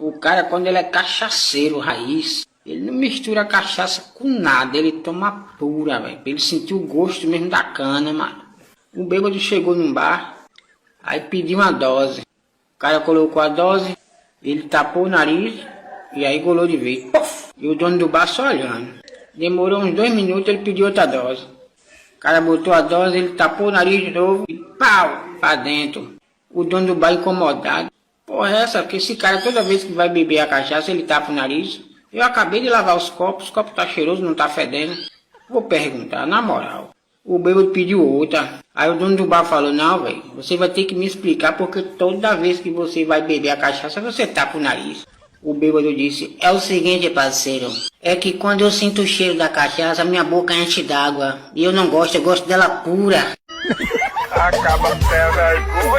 O cara, quando ele é cachaceiro raiz, ele não mistura cachaça com nada, ele toma pura, velho. Pra ele sentir o gosto mesmo da cana, mano. O bêbado chegou num bar, aí pediu uma dose. O cara colocou a dose, ele tapou o nariz e aí golou de vez. Puff! E o dono do bar só olhando. Demorou uns 2 minutos, ele pediu outra dose. O cara botou a dose, ele tapou o nariz de novo e pau! Pra dentro. O dono do bar incomodado. Porra, é essa? Porque esse cara toda vez que vai beber a cachaça, ele tapa o nariz. Eu acabei de lavar os copos tá cheiroso, não tá fedendo. Vou perguntar, na moral. O bêbado pediu outra. Aí o dono do bar falou, não, velho, você vai ter que me explicar porque toda vez que você vai beber a cachaça, você tapa o nariz. O bêbado disse, é o seguinte, parceiro, é que quando eu sinto o cheiro da cachaça, minha boca enche d'água. E eu não gosto, eu gosto dela pura. Acaba a vergonha.